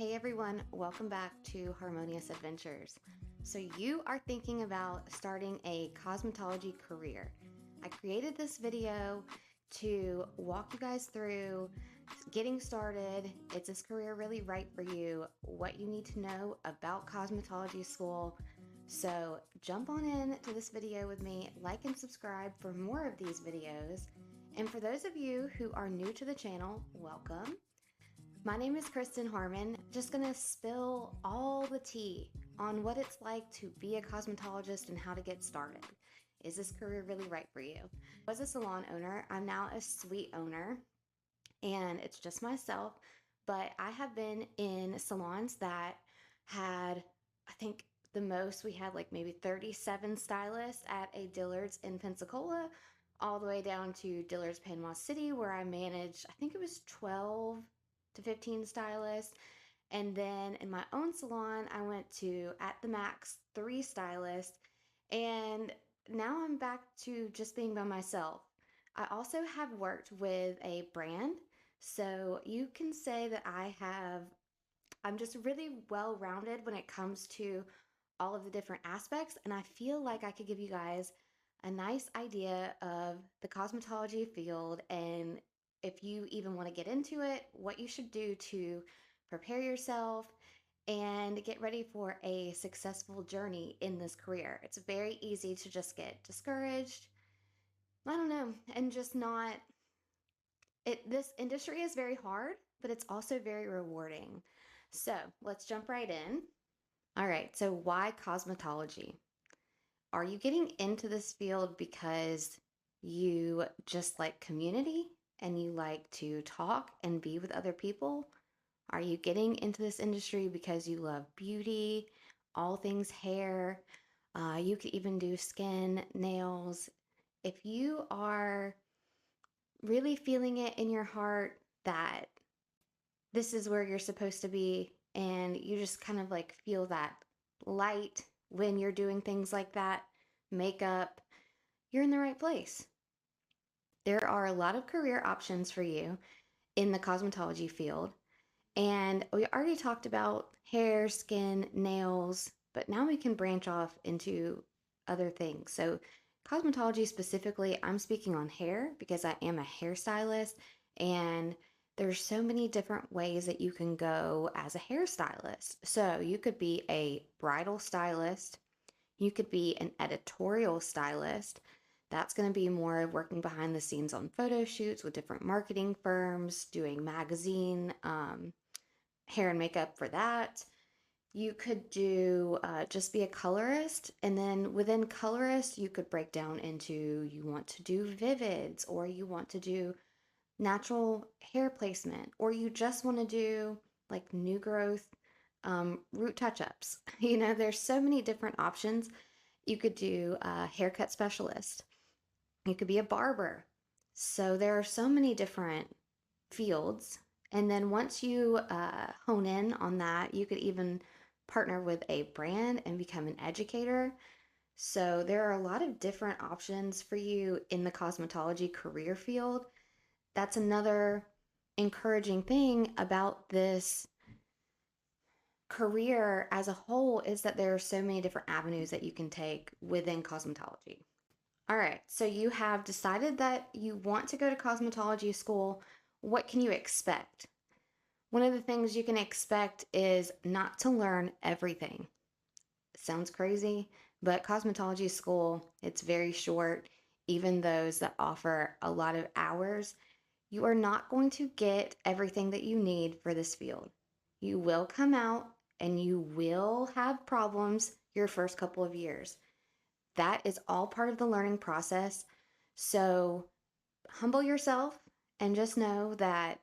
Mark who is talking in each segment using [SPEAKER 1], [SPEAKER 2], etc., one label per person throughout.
[SPEAKER 1] Hey everyone, welcome back to Harmonious Adventures. So, you are thinking about starting a cosmetology career. I created this video to walk you guys through getting started. Is this career really right for you? What you need to know about cosmetology school. So, jump on in to this video with me, like and subscribe for more of these videos. And for those of you who are new to the channel, welcome. My name is Kristen Harmon. Just gonna spill all the tea on what it's like to be a cosmetologist and how to get started. Is this career really right for you? I was a salon owner. I'm now a suite owner, and it's just myself. But I have been in salons that had, I think the most we had like maybe 37 stylists at a Dillard's in Pensacola, all the way down to Dillard's Panama City, where I managed, I think it was 12 to 15 stylists. And then in my own salon, I went to at the max 3 stylists. And now I'm back to just being by myself. I also have worked with a brand. So you can say that I'm just really well rounded when it comes to all of the different aspects. And I feel like I could give you guys a nice idea of the cosmetology field and if you even want to get into it, what you should do to prepare yourself and get ready for a successful journey in this career. It's very easy to just get discouraged. I don't know, and just not it this industry is very hard, but it's also very rewarding. So, let's jump right in. All right, so why cosmetology? Are you getting into this field because you just like community and you like to talk and be with other people? Are you getting into this industry because you love beauty, all things hair? You could even do skin, nails. If you are really feeling it in your heart that this is where you're supposed to be, and you just kind of like feel that light when you're doing things like that, makeup, you're in the right place. There are a lot of career options for you in the cosmetology field. And we already talked about hair, skin, nails, but now we can branch off into other things. So, cosmetology specifically, I'm speaking on hair because I am a hairstylist, and there's so many different ways that you can go as a hairstylist. So, you could be a bridal stylist, you could be an editorial stylist. That's going to be more of working behind the scenes on photo shoots with different marketing firms, doing magazine, hair and makeup for that. You could do just be a colorist, and then within colorist, you could break down into you want to do vivids, or you want to do natural hair placement, or you just want to do like new growth root touch ups. There's so many different options. You could do a haircut specialist, you could be a barber. So there are so many different fields. And then once you hone in on that, you could even partner with a brand and become an educator. So there are a lot of different options for you in the cosmetology career field. That's another encouraging thing about this career as a whole is that there are so many different avenues that you can take within cosmetology. All right, so you have decided that you want to go to cosmetology school. What can you expect? One of the things you can expect is not to learn everything. Sounds crazy, but cosmetology school, it's very short. Even those that offer a lot of hours, you are not going to get everything that you need for this field. You will come out and you will have problems your first couple of years. That is all part of the learning process. So humble yourself and just know that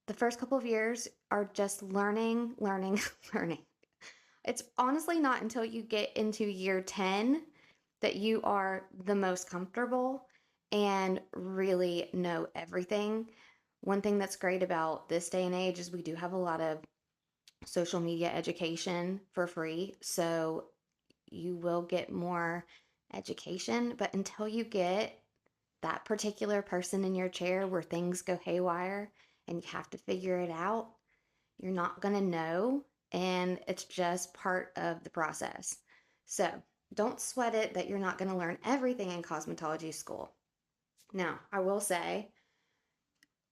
[SPEAKER 1] the first couple of years are just learning, learning, learning. It's honestly not until you get into year 10 that you are the most comfortable and really know everything. One thing that's great about this day and age is we do have a lot of social media education for free. So you will get more education, but until you get that particular person in your chair where things go haywire and you have to figure it out, You're not going to know, and it's just part of the process. So don't sweat it that you're not going to learn everything in cosmetology school. Now, I will say,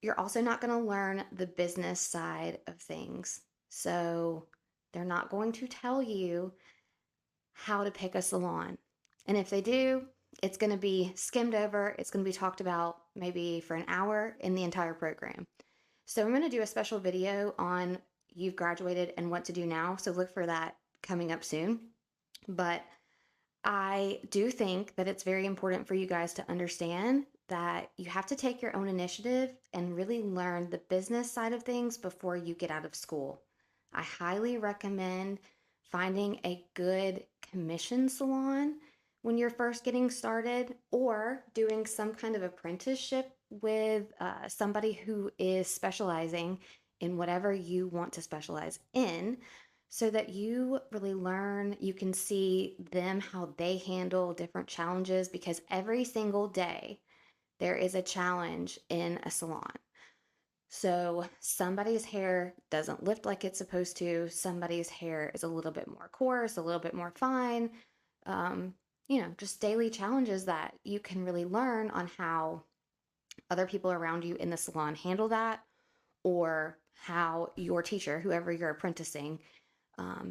[SPEAKER 1] you're also not going to learn the business side of things. So they're not going to tell you how to pick a salon. And if they do, it's going to be skimmed over. It's going to be talked about maybe for an hour in the entire program. So I'm going to do a special video on you've graduated and what to do now. So look for that coming up soon. But I do think that it's very important for you guys to understand that you have to take your own initiative and really learn the business side of things before you get out of school. I highly recommend finding a good commission salon when you're first getting started, or doing some kind of apprenticeship with somebody who is specializing in whatever you want to specialize in, so that you really learn, you can see them how they handle different challenges, because every single day there is a challenge in a salon. So somebody's hair doesn't lift like it's supposed to, somebody's hair is a little bit more coarse, a little bit more fine. Um, just daily challenges that you can really learn on how other people around you in the salon handle that, or how your teacher, whoever you're apprenticing,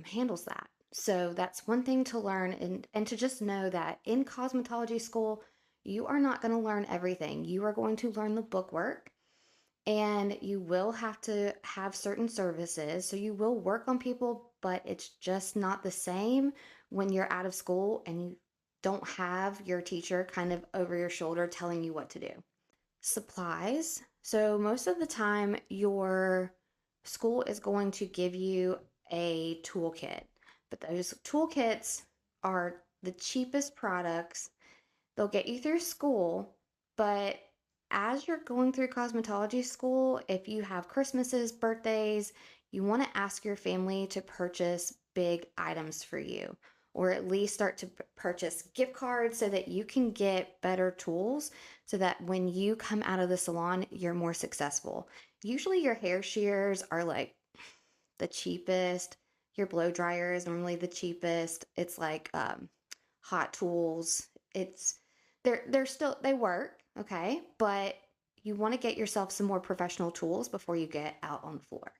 [SPEAKER 1] handles that. So that's one thing to learn, and to just know that in cosmetology school, you are not going to learn everything. You are going to learn the book work, and you will have to have certain services. So you will work on people, but it's just not the same when you're out of school and you don't have your teacher kind of over your shoulder telling you what to do. Supplies. So most of the time, your school is going to give you a toolkit, but those toolkits are the cheapest products. They'll get you through school, but as you're going through cosmetology school, if you have Christmases, birthdays, you want to ask your family to purchase big items for you, or at least start to purchase gift cards so that you can get better tools, so that when you come out of the salon, you're more successful. Usually, your hair shears are like the cheapest. Your blow dryer is normally the cheapest. It's like hot tools. It's they're still, they work, okay, but you want to get yourself some more professional tools before you get out on the floor.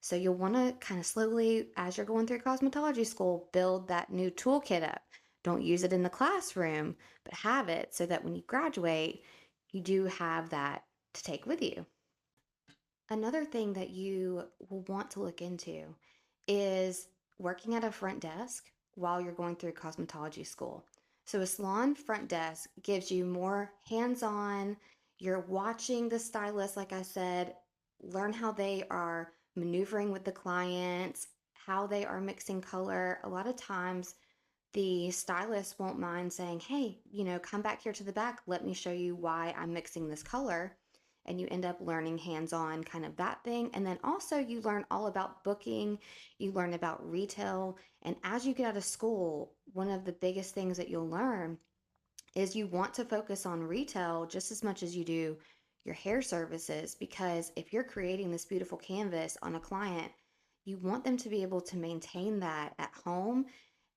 [SPEAKER 1] So you'll want to kind of slowly, as you're going through cosmetology school, build that new toolkit up. Don't use it in the classroom, but have it so that when you graduate, you do have that to take with you. Another thing that you will want to look into is working at a front desk while you're going through cosmetology school. So, a salon front desk gives you more hands on. You're watching the stylist, like I said, learn how they are maneuvering with the clients, how they are mixing color. A lot of times, the stylist won't mind saying, hey, come back here to the back. Let me show you why I'm mixing this color. And you end up learning hands on kind of that thing. And then also, you learn all about booking, you learn about retail. And as you get out of school, one of the biggest things that you'll learn is you want to focus on retail just as much as you do your hair services, because if you're creating this beautiful canvas on a client, you want them to be able to maintain that at home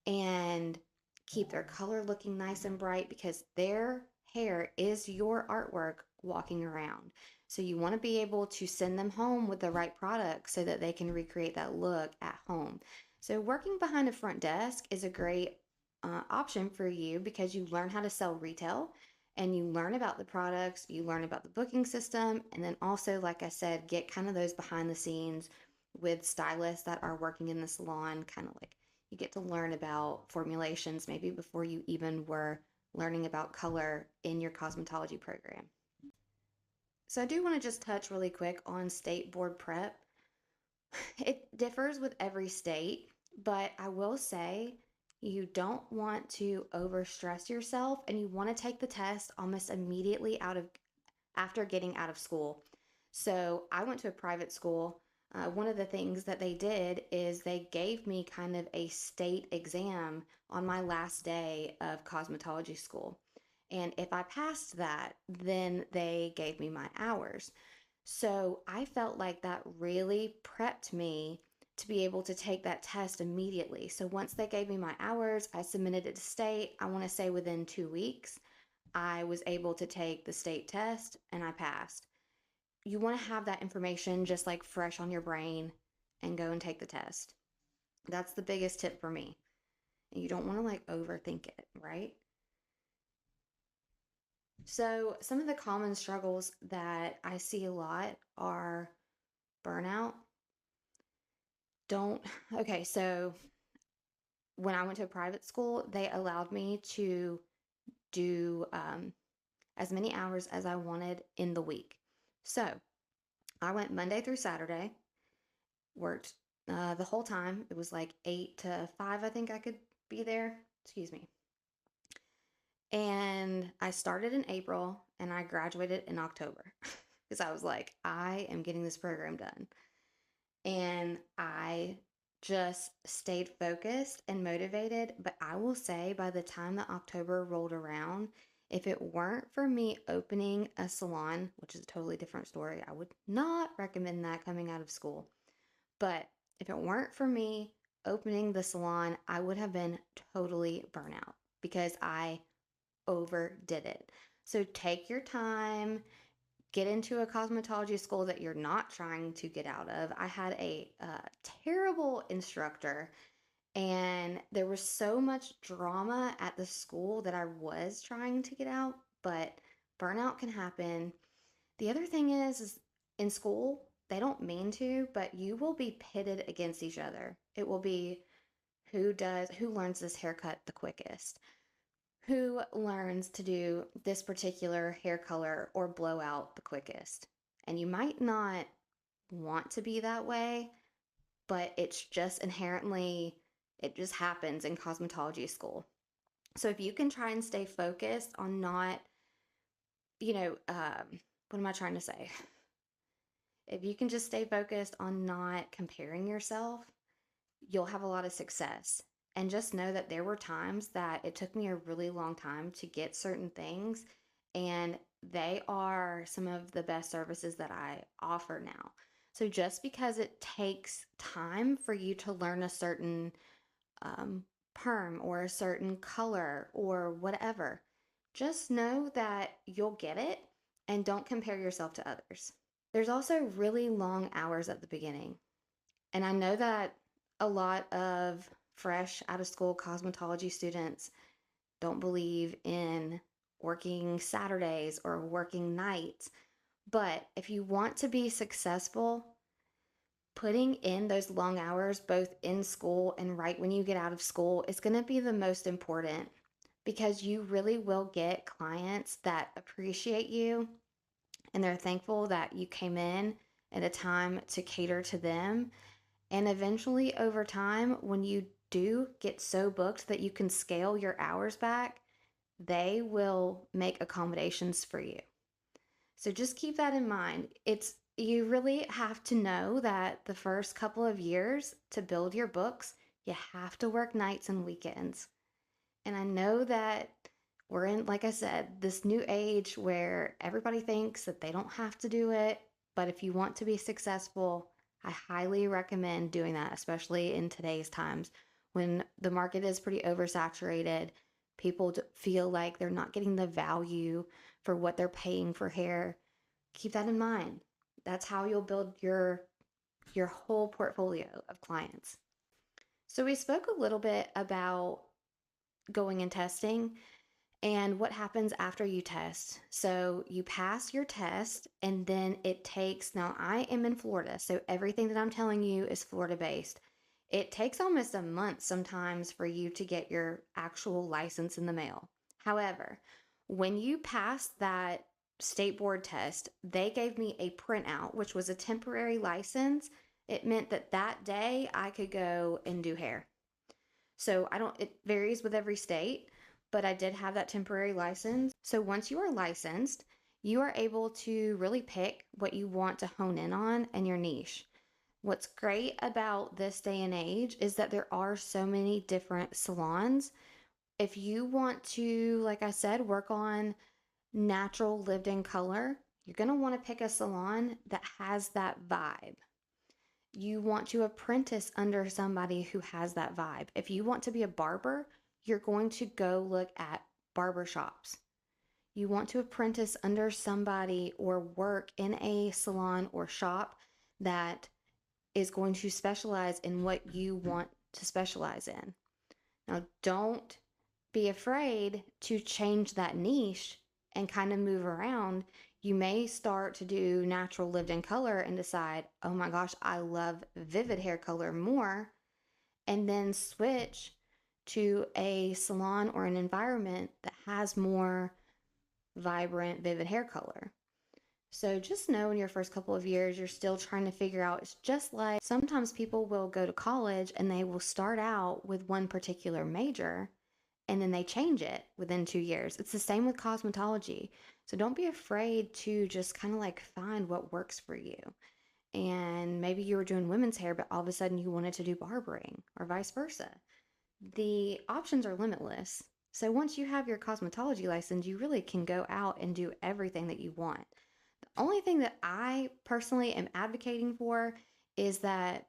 [SPEAKER 1] and keep their color looking nice and bright, because their hair is your artwork walking around. So you want to be able to send them home with the right product so that they can recreate that look at home. So working behind a front desk is a great option for you, because you learn how to sell retail, and you learn about the products, you learn about the booking system, and then also, like I said, get kind of those behind the scenes with stylists that are working in the salon, kind of like you get to learn about formulations maybe before you even were learning about color in your cosmetology program. So I do want to just touch really quick on state board prep. It differs with every state, but I will say you don't want to overstress yourself, and you want to take the test almost immediately out of after getting out of school. So I went to a private school. One of the things that they did is they gave me kind of a state exam on my last day of cosmetology school. And if I passed that, then they gave me my hours. So I felt like that really prepped me to be able to take that test immediately. So once they gave me my hours, I submitted it to state. I want to say within 2 weeks, I was able to take the state test and I passed. You want to have that information just like fresh on your brain and go and take the test. That's the biggest tip for me. And you don't want to like overthink it, right? So, some of the common struggles that I see a lot are burnout. Don't, okay, so when I went to a private school, they allowed me to do as many hours as I wanted in the week. So, I went Monday through Saturday, worked the whole time. It was like 8 to 5, I think I could be there. Excuse me. And I started in April and I graduated in October because I was like, I am getting this program done. And I just stayed focused and motivated. But I will say, by the time that October rolled around, if it weren't for me opening a salon, which is a totally different story, I would not recommend that coming out of school. But if it weren't for me opening the salon, I would have been totally burnout because I overdid it. So take your time, get into a cosmetology school that you're not trying to get out of. I had a terrible instructor, and there was so much drama at the school that I was trying to get out, but burnout can happen. The other thing is in school, they don't mean to, but you will be pitted against each other. It will be who learns this haircut the quickest, who learns to do this particular hair color or blowout the quickest. And you might not want to be that way, but it's just inherently, it just happens in cosmetology school. So if you can try and stay focused on not, what am I trying to say? If you can just stay focused on not comparing yourself, you'll have a lot of success. And just know that there were times that it took me a really long time to get certain things, and they are some of the best services that I offer now. So just because it takes time for you to learn a certain um, perm or a certain color or whatever, just know that you'll get it and don't compare yourself to others. There's also really long hours at the beginning. And I know that a lot of fresh out of school cosmetology students don't believe in working Saturdays or working nights. But if you want to be successful, putting in those long hours, both in school and right when you get out of school, is going to be the most important because you really will get clients that appreciate you and they're thankful that you came in at a time to cater to them. And eventually, over time, when you do get so booked that you can scale your hours back, they will make accommodations for you. So just keep that in mind. You really have to know that the first couple of years to build your books, you have to work nights and weekends. And I know that we're in, like I said, this new age where everybody thinks that they don't have to do it. But if you want to be successful, I highly recommend doing that, especially in today's times when the market is pretty oversaturated. People feel like they're not getting the value for what they're paying for hair. Keep that in mind. That's how you'll build your whole portfolio of clients. So we spoke a little bit about going and testing and what happens after you test. So you pass your test, and then it takes, now I am in Florida, so everything that I'm telling you is Florida based. It takes almost a month sometimes for you to get your actual license in the mail. However, when you pass that state board test, they gave me a printout, which was a temporary license. It meant that that day I could go and do hair. So it varies with every state, but I did have that temporary license. So once you are licensed, you are able to really pick what you want to hone in on and your niche. What's great about this day and age is that there are so many different salons. If you want to, like I said, work on natural lived in color, You're going to want to pick a salon that has that vibe. You want to apprentice under somebody who has that vibe. If you want to be a barber, you're going to go look at barber shops. You want to apprentice under somebody or work in a salon or shop that is going to specialize in what you want to specialize in. Now, don't be afraid to change that niche and kind of move around. You may start to do natural lived in color and decide, oh my gosh, I love vivid hair color more, and then switch to a salon or an environment that has more vibrant, vivid hair color. So just know in your first couple of years, you're still trying to figure out. It's just like sometimes people will go to college and they will start out with one particular major and then they change it within 2 years. It's the same with cosmetology. So don't be afraid to just kind of like find what works for you. And maybe you were doing women's hair, but all of a sudden you wanted to do barbering or vice versa. The options are limitless. So once you have your cosmetology license, you really can go out and do everything that you want. The only thing that I personally am advocating for is that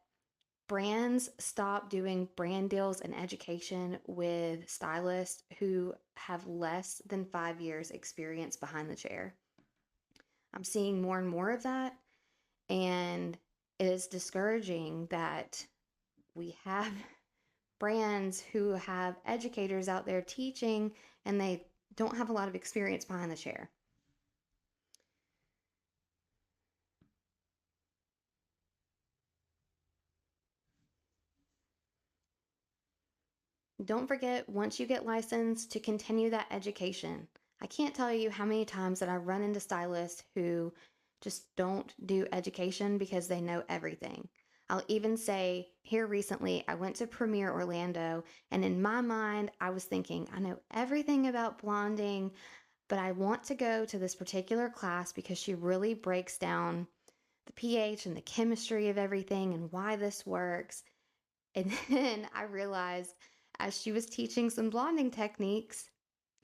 [SPEAKER 1] brands stop doing brand deals and education with stylists who have less than 5 years experience behind the chair. I'm seeing more and more of that, and it is discouraging that we have brands who have educators out there teaching and they don't have a lot of experience behind the chair. Don't forget, once you get licensed, to continue that education. I can't tell you how many times that I run into stylists who just don't do education because they know everything. I'll even say here recently, I went to Premiere Orlando, and in my mind, I was thinking, I know everything about blonding, but I want to go to this particular class because she really breaks down the pH and the chemistry of everything and why this works. And then I realized as she was teaching some blonding techniques,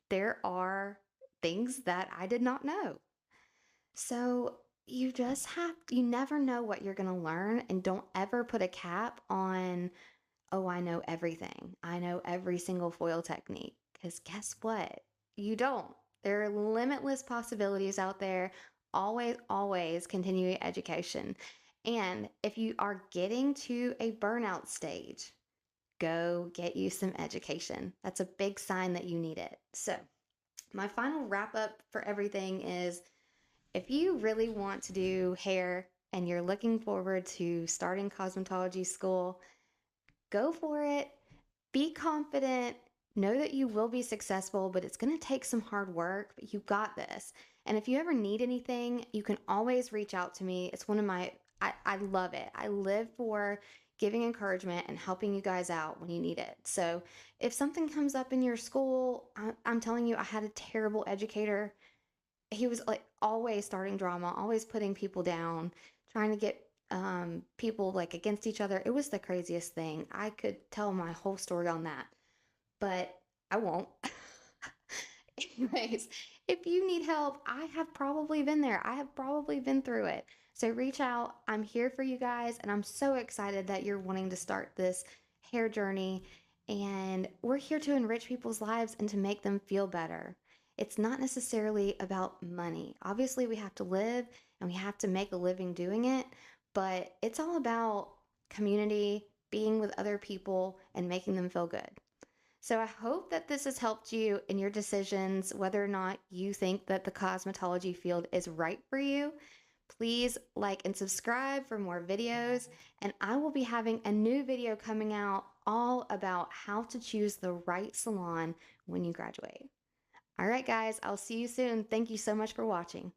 [SPEAKER 1] there are things that I did not know. So you never know what you're going to learn, and don't ever put a cap on, oh, I know everything. I know every single foil technique. Because guess what? You don't. There are limitless possibilities out there. Always, always continue education. And if you are getting to a burnout stage, go get you some education. That's a big sign that you need it. So, my final wrap up for everything is, if you really want to do hair and you're looking forward to starting cosmetology school, go for it. Be confident. Know that you will be successful, but it's going to take some hard work, but you got this. And if you ever need anything, you can always reach out to me. It's one of I love it. I live for giving encouragement and helping you guys out when you need it. So if something comes up in your school, I'm telling you, I had a terrible educator. He was like always starting drama, always putting people down, trying to get people like against each other. It was the craziest thing. I could tell my whole story on that, but I won't. Anyways, if you need help, I have probably been there. I have probably been through it. So reach out. I'm here for you guys, and I'm so excited that you're wanting to start this hair journey. And we're here to enrich people's lives and to make them feel better. It's not necessarily about money. Obviously, we have to live and we have to make a living doing it, but it's all about community, being with other people, and making them feel good. So I hope that this has helped you in your decisions, whether or not you think that the cosmetology field is right for you. Please like and subscribe for more videos, and I will be having a new video coming out all about how to choose the right salon when you graduate. All right, guys, I'll see you soon. Thank you so much for watching.